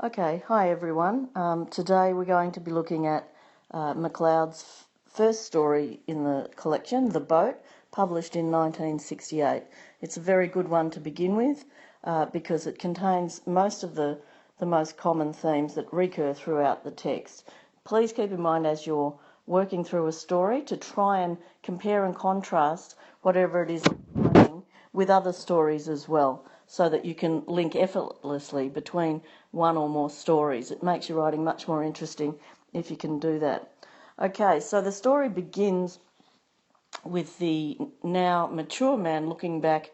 Okay, hi everyone. Today we're going to be looking at MacLeod's first story in the collection, The Boat, published in 1968. It's a very good one to begin with because it contains most of the most common themes that recur throughout the text. Please keep in mind as you're working through a story to try and compare and contrast whatever it is with other stories as well, so that you can link effortlessly between one or more stories. It makes your writing much more interesting if you can do that. Okay, so the story begins with the now mature man looking back,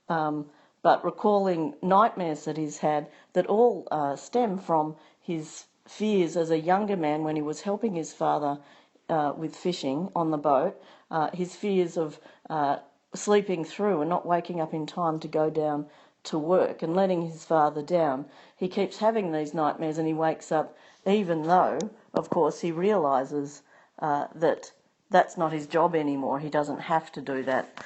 but recalling nightmares that he's had that all stem from his fears as a younger man when he was helping his father with fishing on the boat, his fears of sleeping through and not waking up in time to go down to work and letting his father down. He keeps having these nightmares and he wakes up even though, of course, he realises that that's not his job anymore. He doesn't have to do that.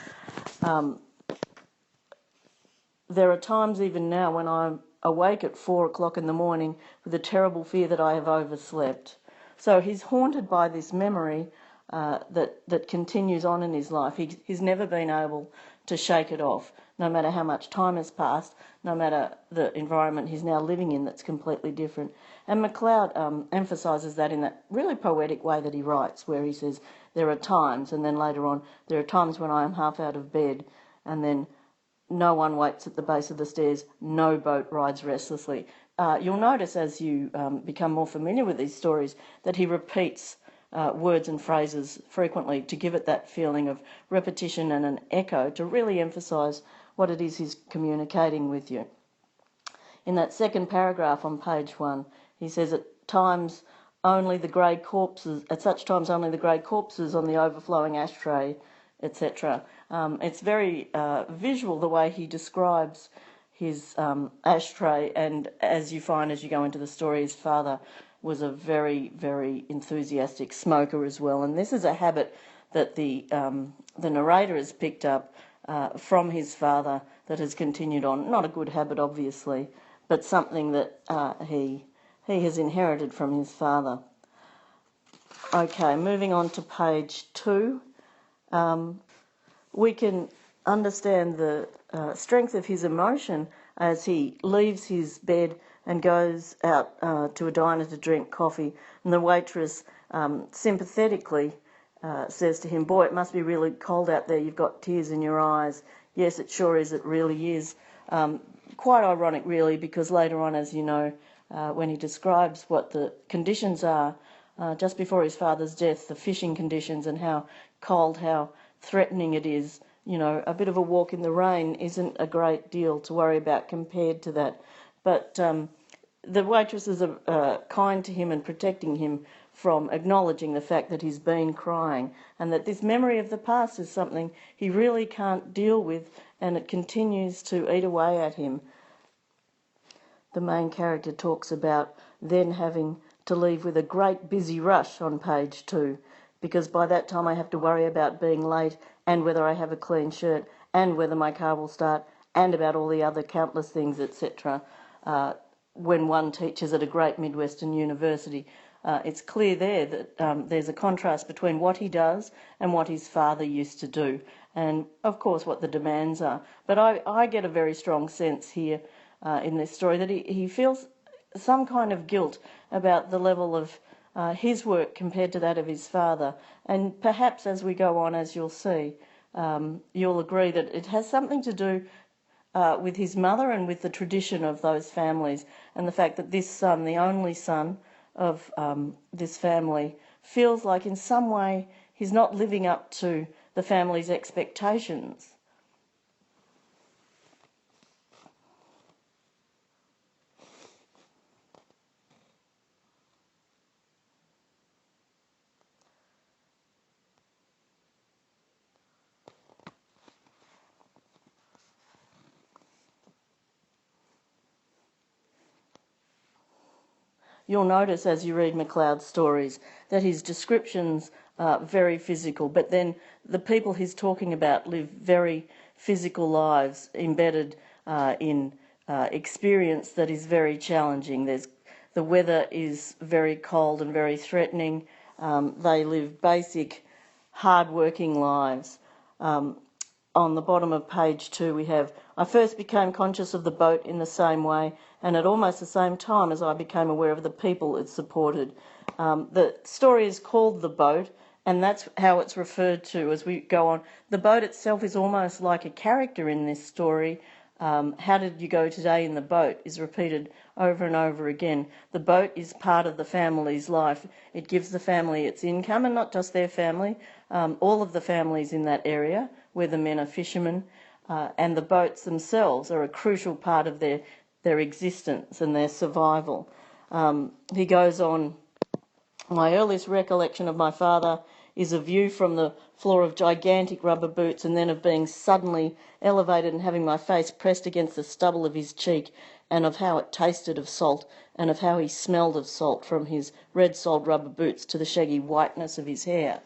There are times even now when I'm awake at 4 o'clock in the morning with a terrible fear that I have overslept. So he's haunted by this memory that continues on in his life. He's never been able to shake it off, no matter how much time has passed, no matter the environment he's now living in that's completely different. And MacLeod emphasises that in that really poetic way that he writes, where he says, there are times, and then later on, there are times when I am half out of bed, and then no one waits at the base of the stairs, no boat rides restlessly. You'll notice as you become more familiar with these stories that he repeats words and phrases frequently to give it that feeling of repetition and an echo to really emphasise what it is he's communicating with you. In that second paragraph on page 1, he says, at such times only the grey corpses on the overflowing ashtray, etc. It's very visual the way he describes his ashtray, and as you find as you go into the story, his father was a very, very enthusiastic smoker as well, and this is a habit that the narrator has picked up from his father that has continued on. Not a good habit, obviously, but something that he has inherited from his father. Okay, moving on to page 2. We can understand the strength of his emotion as he leaves his bed and goes out to a diner to drink coffee, and the waitress sympathetically says to him, "Boy, it must be really cold out there, you've got tears in your eyes." Yes, it sure is, it really is. Quite ironic really, because later on, as you know, when he describes what the conditions are just before his father's death, the fishing conditions and how cold, how threatening it is, you know, a bit of a walk in the rain isn't a great deal to worry about compared to that. But the waitresses are kind to him and protecting him from acknowledging the fact that he's been crying, and that this memory of the past is something he really can't deal with, and it continues to eat away at him. The main character talks about then having to leave with a great busy rush on page 2, because by that time I have to worry about being late and whether I have a clean shirt and whether my car will start and about all the other countless things, etc. When one teaches at a great Midwestern university, it's clear there that there's a contrast between what he does and what his father used to do, and of course what the demands are. But I get a very strong sense here in this story that he feels some kind of guilt about the level of his work compared to that of his father. And perhaps as we go on, as you'll see, you'll agree that it has something to do with his mother and with the tradition of those families, and the fact that this son, the only son of this family, feels like in some way he's not living up to the family's expectations. You'll notice as you read MacLeod's stories that his descriptions are very physical, but then the people he's talking about live very physical lives embedded in experience that is very challenging. There's The weather is very cold and very threatening. They live basic, hard-working lives. On the bottom of page 2 we have, I first became conscious of the boat in the same way and at almost the same time as I became aware of the people it supported. The story is called The Boat, and that's how it's referred to as we go on. The boat itself is almost like a character in this story. How did you go today in the boat is repeated over and over again. The boat is part of the family's life. It gives the family its income, and not just their family, all of the families in that area where the men are fishermen, and the boats themselves are a crucial part of their existence and their survival. He goes on, my earliest recollection of my father is a view from the floor of gigantic rubber boots and then of being suddenly elevated and having my face pressed against the stubble of his cheek, and of how it tasted of salt and of how he smelled of salt from his red-soled rubber boots to the shaggy whiteness of his hair.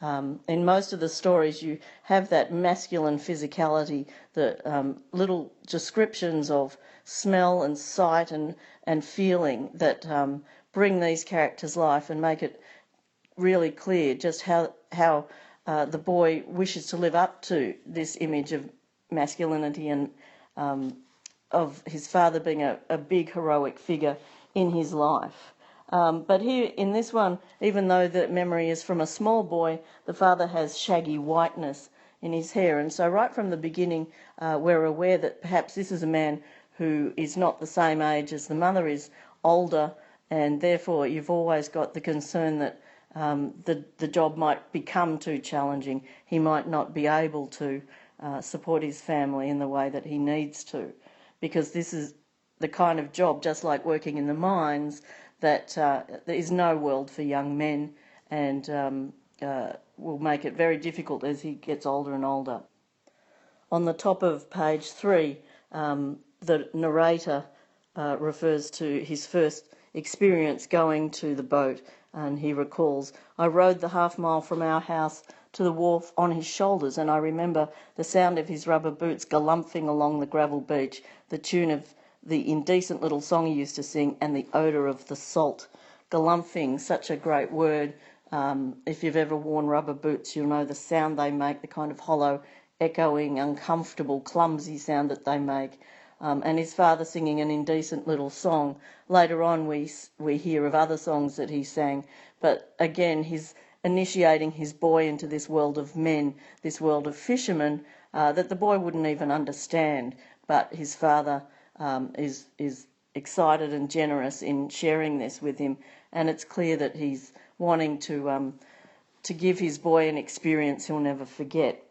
In most of the stories you have that masculine physicality, the little descriptions of smell and sight and feeling that bring these characters life and make it really clear just how the boy wishes to live up to this image of masculinity and of his father being a big heroic figure in his life. But here in this one, even though the memory is from a small boy, the father has shaggy whiteness in his hair. And so right from the beginning, we're aware that perhaps this is a man who is not the same age as the mother, is older, and therefore you've always got the concern that the job might become too challenging. He might not be able to support his family in the way that he needs to, because this is the kind of job, just like working in the mines, that there is no world for young men, and will make it very difficult as he gets older and older. On the top of page 3, the narrator refers to his first experience going to the boat, and he recalls, I rowed the half mile from our house to the wharf on his shoulders, and I remember the sound of his rubber boots galumphing along the gravel beach, the tune of the indecent little song he used to sing, and the odour of the salt. Galumphing, such a great word. If you've ever worn rubber boots, you'll know the sound they make, the kind of hollow, echoing, uncomfortable, clumsy sound that they make. And his father singing an indecent little song. Later on we hear of other songs that he sang, but again he's initiating his boy into this world of men, this world of fishermen, that the boy wouldn't even understand, but his father is excited and generous in sharing this with him, and it's clear that he's wanting to give his boy an experience he'll never forget.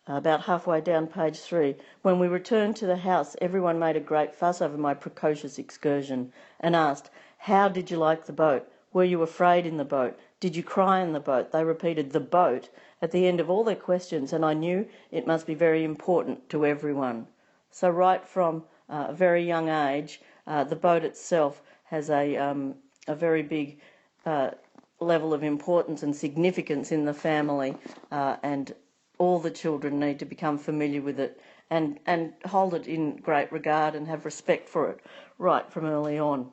About halfway down page 3, when we returned to the house, everyone made a great fuss over my precocious excursion and asked, how did you like the boat? Were you afraid in the boat? Did you cry in the boat? They repeated the boat at the end of all their questions, and I knew it must be very important to everyone. So right from a very young age, the boat itself has a very big level of importance and significance in the family, and all the children need to become familiar with it and hold it in great regard and have respect for it right from early on.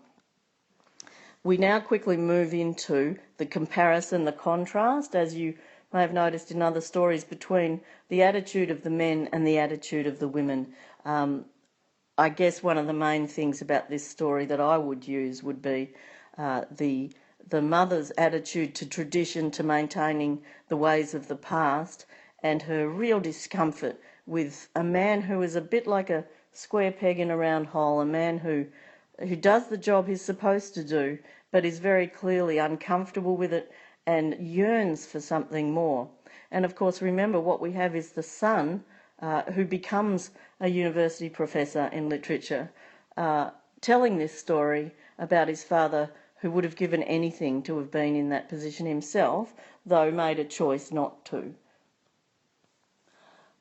We now quickly move into the comparison, the contrast, as you may have noticed in other stories, between the attitude of the men and the attitude of the women. I guess one of the main things about this story that I would use would be the mother's attitude to tradition, to maintaining the ways of the past, and her real discomfort with a man who is a bit like a square peg in a round hole, a man who does the job he's supposed to do, but is very clearly uncomfortable with it and yearns for something more. And of course, remember, what we have is the son who becomes a university professor in literature, telling this story about his father, who would have given anything to have been in that position himself, though made a choice not to.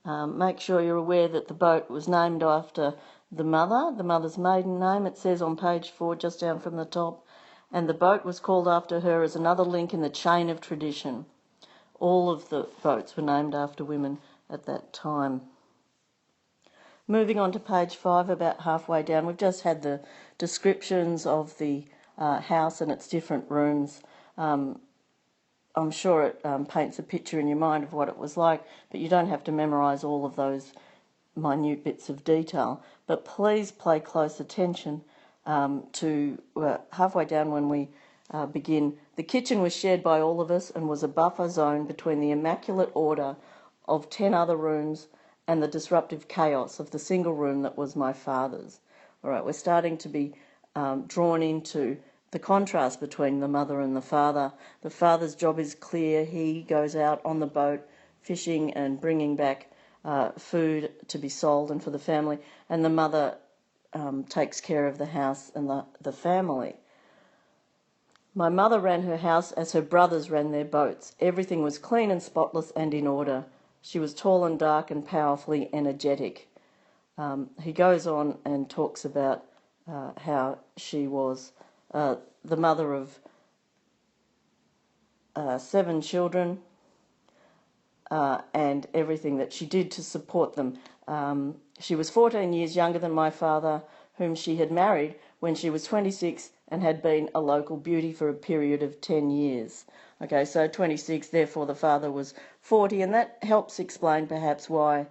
Make sure you're aware that the boat was named after the mother's maiden name. It says on page 4, just down from the top, and the boat was called after her as another link in the chain of tradition. All of the boats were named after women at that time. Moving on to page 5, about halfway down, we've just had the descriptions of the house and its different rooms. I'm sure it paints a picture in your mind of what it was like, but you don't have to memorise all of those minute bits of detail. But please pay close attention to halfway down when we begin. The kitchen was shared by all of us and was a buffer zone between the immaculate order of 10 other rooms and the disruptive chaos of the single room that was my father's. All right, we're starting to be drawn into the contrast between the mother and the father. The father's job is clear. He goes out on the boat fishing and bringing back food to be sold and for the family, and the mother takes care of the house and the family. My mother ran her house as her brothers ran their boats. Everything was clean and spotless and in order. She was tall and dark and powerfully energetic. He goes on and talks about how she was the mother of 7 children and everything that she did to support them. She was 14 years younger than my father, whom she had married when she was 26 and had been a local beauty for a period of 10 years. Okay, so 26, therefore the father was 40, and that helps explain perhaps why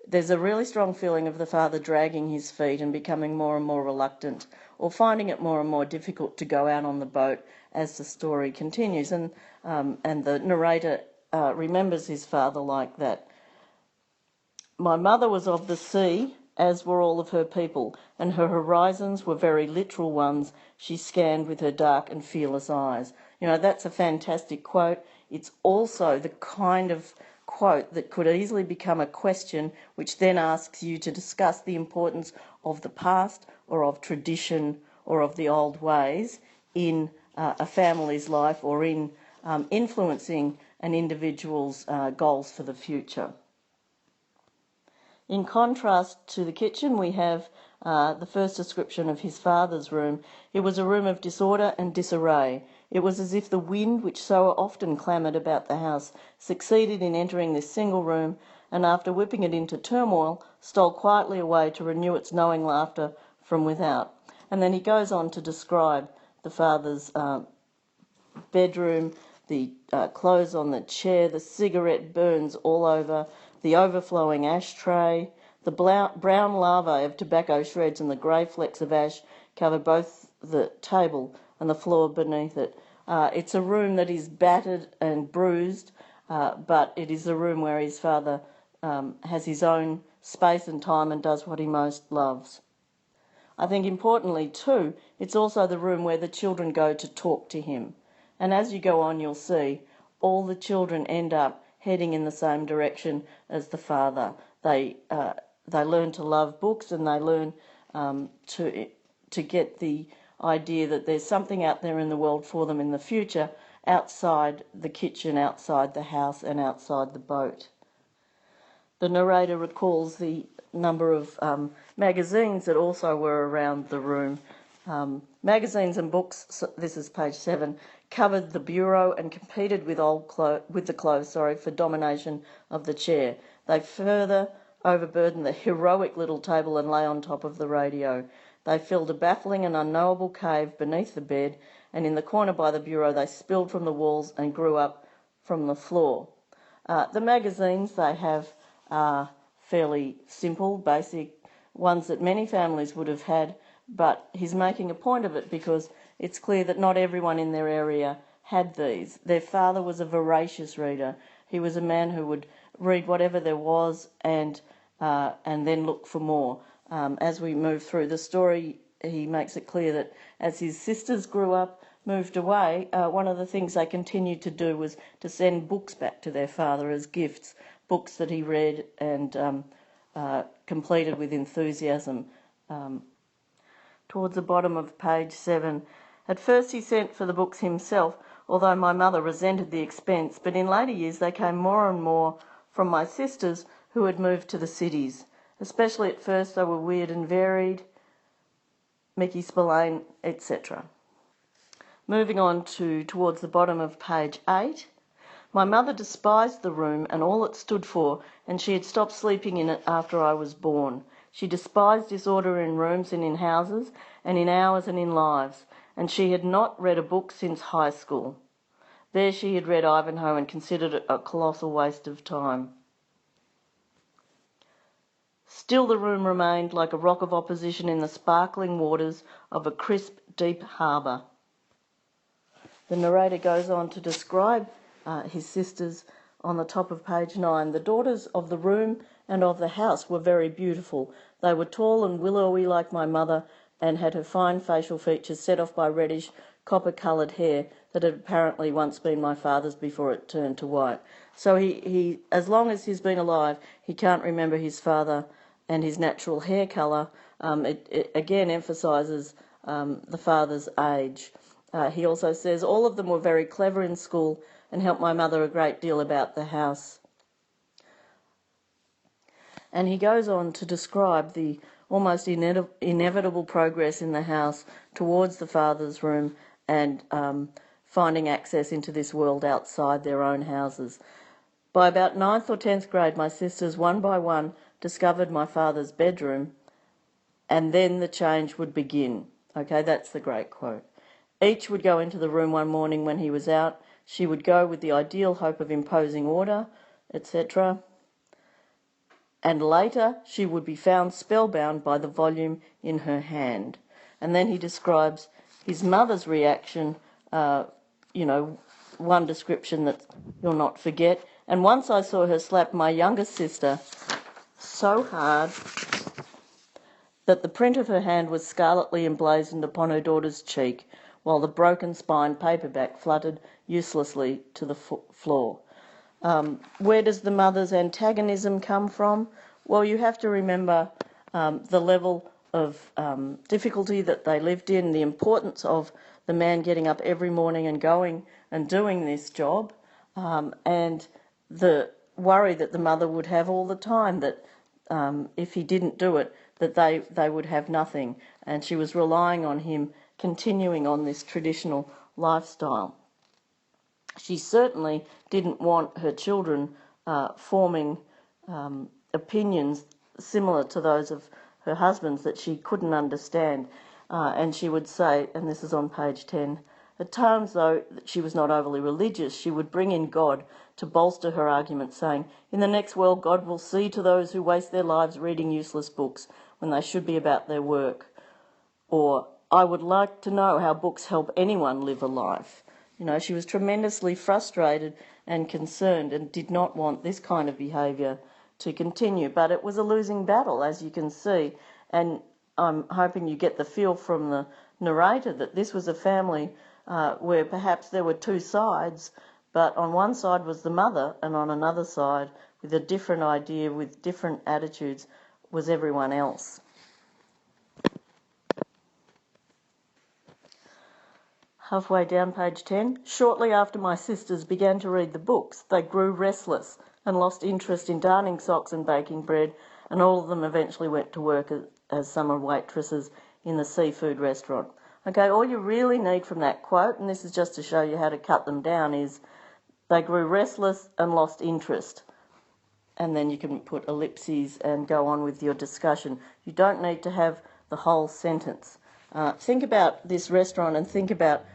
there's a really strong feeling of the father dragging his feet and becoming more and more reluctant, or finding it more and more difficult to go out on the boat as the story continues. And the narrator remembers his father like that. My mother was of the sea, as were all of her people, and her horizons were very literal ones she scanned with her dark and fearless eyes. You know, that's a fantastic quote. It's also the kind of quote that could easily become a question, which then asks you to discuss the importance of the past or of tradition or of the old ways in a family's life, or in influencing an individual's goals for the future. In contrast to the kitchen, we have the first description of his father's room. It was a room of disorder and disarray. It was as if the wind, which so often clamoured about the house, succeeded in entering this single room, and after whipping it into turmoil, stole quietly away to renew its knowing laughter from without. And then he goes on to describe the father's bedroom, the clothes on the chair, the cigarette burns all over, the overflowing ashtray, the brown larvae of tobacco shreds and the grey flecks of ash cover both the table and the floor beneath it. It's a room that is battered and bruised, but it is a room where his father has his own space and time and does what he most loves. I think importantly too, it's also the room where the children go to talk to him. And as you go on, you'll see all the children end up heading in the same direction as the father. They learn to love books, and they learn to get the idea that there's something out there in the world for them in the future, outside the kitchen, outside the house, and outside the boat. The narrator recalls the number of magazines that also were around the room. Magazines and books, this is page 7, covered the bureau and competed with the clothes for domination of the chair. They further overburdened the heroic little table and lay on top of the radio. They filled a baffling and unknowable cave beneath the bed, and in the corner by the bureau they spilled from the walls and grew up from the floor. The magazines they have are fairly simple, basic ones that many families would have had, but he's making a point of it because it's clear that not everyone in their area had these. Their father was a voracious reader. He was a man who would read whatever there was and then look for more. As we move through the story, he makes it clear that as his sisters grew up, moved away, one of the things they continued to do was to send books back to their father as gifts, books that he read and completed with enthusiasm. Towards the bottom of page 7, at first he sent for the books himself, although my mother resented the expense, but in later years they came more and more from my sisters who had moved to the cities. Especially at first they were weird and varied, Mickey Spillane, etc. Moving on towards the bottom of page 8, My mother despised the room and all it stood for, and she had stopped sleeping in it after I was born. She despised disorder in rooms and in houses, and in ours and in lives, and she had not read a book since high school. There she had read Ivanhoe and considered it a colossal waste of time. Still the room remained like a rock of opposition in the sparkling waters of a crisp, deep harbour. The narrator goes on to describe his sisters on the top of page 9. The daughters of the room and of the house were very beautiful. They were tall and willowy like my mother, and had her fine facial features set off by reddish, copper-coloured hair that had apparently once been my father's before it turned to white. So he as long as he's been alive, he can't remember his father and his natural hair colour. It again emphasises the father's age. He also says all of them were very clever in school and helped my mother a great deal about the house. And he goes on to describe the almost inevitable progress in the house towards the father's room and finding access into this world outside their own houses. By about 9th or 10th grade, my sisters one by one discovered my father's bedroom, and then the change would begin. Okay, that's the great quote. Each would go into the room one morning when he was out. She would go with the ideal hope of imposing order, etc. And later she would be found spellbound by the volume in her hand. And then he describes his mother's reaction, one description that you'll not forget. And once I saw her slap my younger sister so hard that the print of her hand was scarletly emblazoned upon her daughter's cheek, while the broken-spined paperback fluttered uselessly to the floor. Where does the mother's antagonism come from? Well, you have to remember the level of difficulty that they lived in, the importance of the man getting up every morning and going and doing this job, and the worry that the mother would have all the time that if he didn't do it, that they would have nothing. And she was relying on him continuing on this traditional lifestyle. She certainly didn't want her children forming opinions similar to those of her husband's that she couldn't understand. And she would say, and this is on page 10, at times, though she was not overly religious, she would bring in God to bolster her argument, saying, in the next world God will see to those who waste their lives reading useless books when they should be about their work. Or, I would like to know how books help anyone live a life. You know, she was tremendously frustrated and concerned and did not want this kind of behaviour to continue. But it was a losing battle, as you can see. And I'm hoping you get the feel from the narrator that this was a family where perhaps there were two sides, but on one side was the mother and on another side, with a different idea, with different attitudes, was everyone else. Halfway down page 10, shortly after my sisters began to read the books, they grew restless and lost interest in darning socks and baking bread, and all of them eventually went to work as summer waitresses in the seafood restaurant. Okay, all you really need from that quote, and this is just to show you how to cut them down, is they grew restless and lost interest. And then you can put ellipses and go on with your discussion. You don't need to have the whole sentence. Think about this restaurant and think about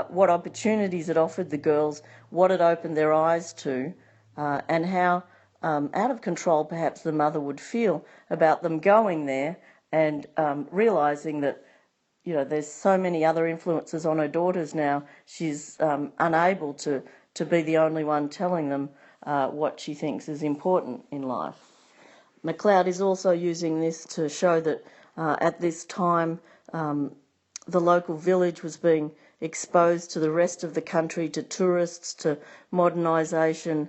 what opportunities it offered the girls, what it opened their eyes to, and how out of control perhaps the mother would feel about them going there and realising that, you know, there's so many other influences on her daughters now, she's unable to be the only one telling them what she thinks is important in life. MacLeod is also using this to show that at this time the local village was being exposed to the rest of the country, to tourists, to modernisation.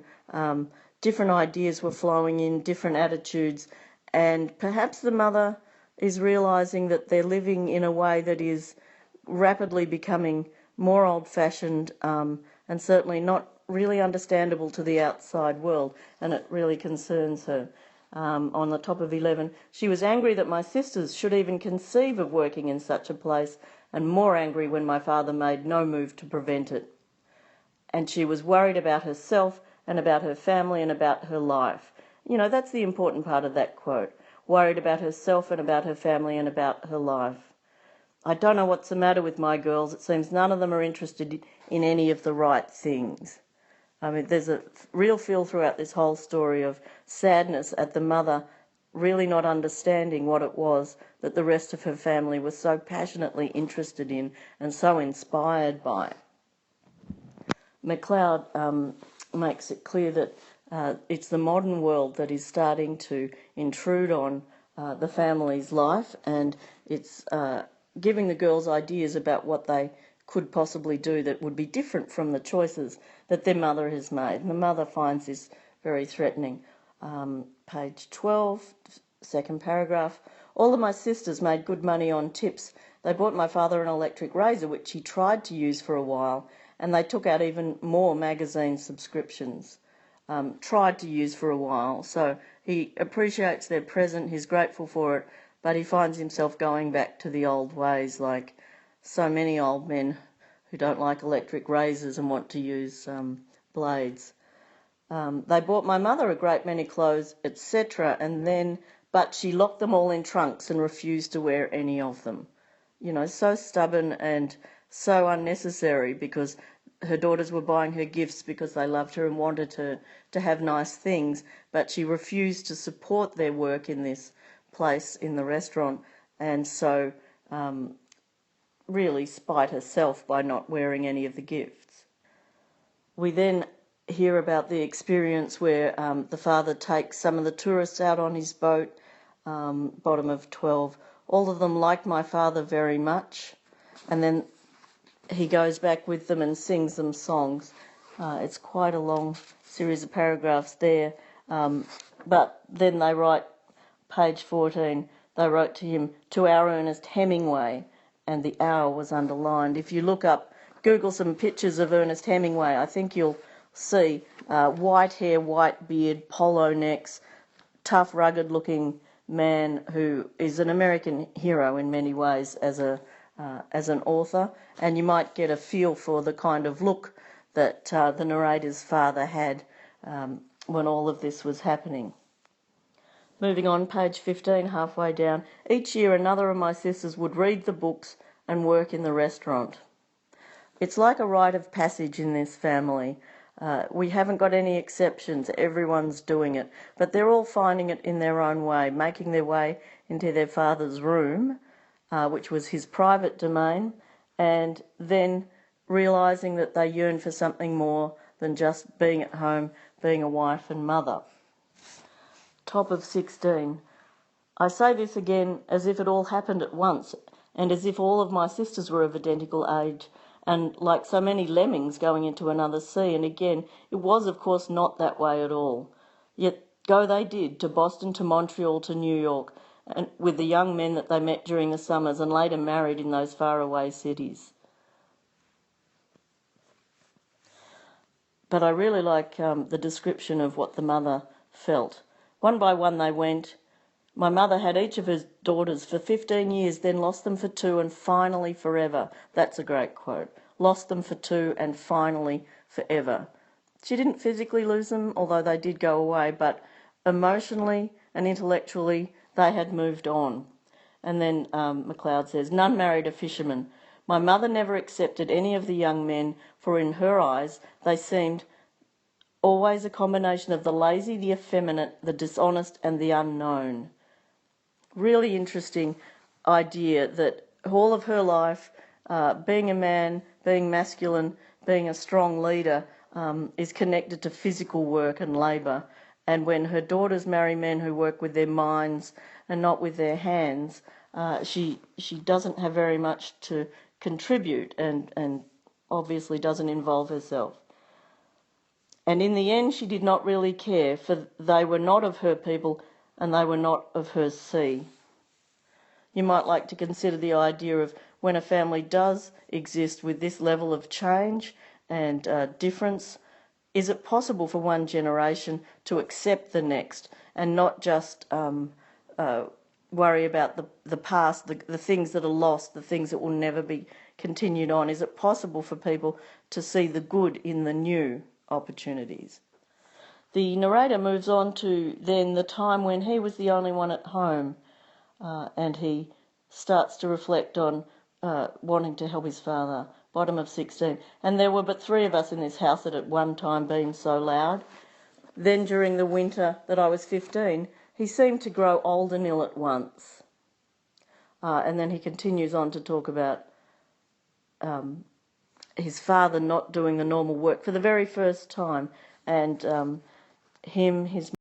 Different ideas were flowing in, different attitudes, and perhaps the mother is realising that they're living in a way that is rapidly becoming more old-fashioned and certainly not really understandable to the outside world, and it really concerns her. On the top of 11, she was angry that my sisters should even conceive of working in such a place, and more angry when my father made no move to prevent it. and she was worried about herself and about her family and about her life. You know, that's the important part of that quote. Worried about herself and about her family and about her life. I don't know what's the matter with my girls. It seems none of them are interested in any of the right things. I mean, there's a real feel throughout this whole story of sadness at the mother really not understanding what it was that the rest of her family was so passionately interested in and so inspired by. McLeod makes it clear that it's the modern world that is starting to intrude on the family's life, and it's giving the girls ideas about what they could possibly do that would be different from the choices that their mother has made. And the mother finds this very threatening. Page 12, second paragraph. All of my sisters made good money on tips. They bought my father an electric razor, which he tried to use for a while, and they took out even more magazine subscriptions. Tried to use for a while. So he appreciates their present, he's grateful for it, but he finds himself going back to the old ways, like so many old men who don't like electric razors and want to use blades. They bought my mother a great many clothes, etc., but she locked them all in trunks and refused to wear any of them. You know, so stubborn and so unnecessary, because her daughters were buying her gifts because they loved her and wanted her to have nice things, but she refused to support their work in this place in the restaurant, and so really spite herself by not wearing any of the gifts. We then hear about the experience where the father takes some of the tourists out on his boat, bottom of 12. All of them like my father very much, and then he goes back with them and sings them songs. It's quite a long series of paragraphs there, but then they write, page 14, they wrote to him, to our Ernest Hemingway, and the hour was underlined. If you look up, Google some pictures of Ernest Hemingway, I think you'll see white hair, white beard, polo necks, tough, rugged-looking man who is an American hero in many ways as an author, and you might get a feel for the kind of look that the narrator's father had when all of this was happening. Moving on, page 15, halfway down. Each year another of my sisters would read the books and work in the restaurant. It's like a rite of passage in this family. We haven't got any exceptions. Everyone's doing it. But they're all finding it in their own way, making their way into their father's room, which was his private domain, and then realising that they yearn for something more than just being at home, being a wife and mother. Top of 16. I say this again as if it all happened at once, and as if all of my sisters were of identical age, and like so many lemmings going into another sea. And again, it was of course not that way at all. Yet go they did, to Boston, to Montreal, to New York, and with the young men that they met during the summers and later married in those faraway cities. But I really like the description of what the mother felt. One by one they went. My mother had each of her daughters for 15 years, then lost them for 2 and finally forever. That's a great quote. Lost them for 2 and finally forever. She didn't physically lose them, although they did go away, but emotionally and intellectually they had moved on. And then McLeod says, none married a fisherman. My mother never accepted any of the young men, for in her eyes they seemed always a combination of the lazy, the effeminate, the dishonest and the unknown. Really interesting idea that all of her life, being a man, being masculine, being a strong leader, is connected to physical work and labour. And when her daughters marry men who work with their minds and not with their hands, she doesn't have very much to contribute and obviously doesn't involve herself. And in the end she did not really care, for they were not of her people and they were not of her sea. You might like to consider the idea of when a family does exist with this level of change and difference, is it possible for one generation to accept the next and not just worry about the past, the things that are lost, the things that will never be continued on. Is it possible for people to see the good in the new opportunities? The narrator moves on to then the time when he was the only one at home, and he starts to reflect on wanting to help his father, bottom of 16. And there were but 3 of us in this house that at one time been so loud. Then during the winter that I was 15, he seemed to grow old and ill at once. And then he continues on to talk about his father not doing the normal work for the very first time, and his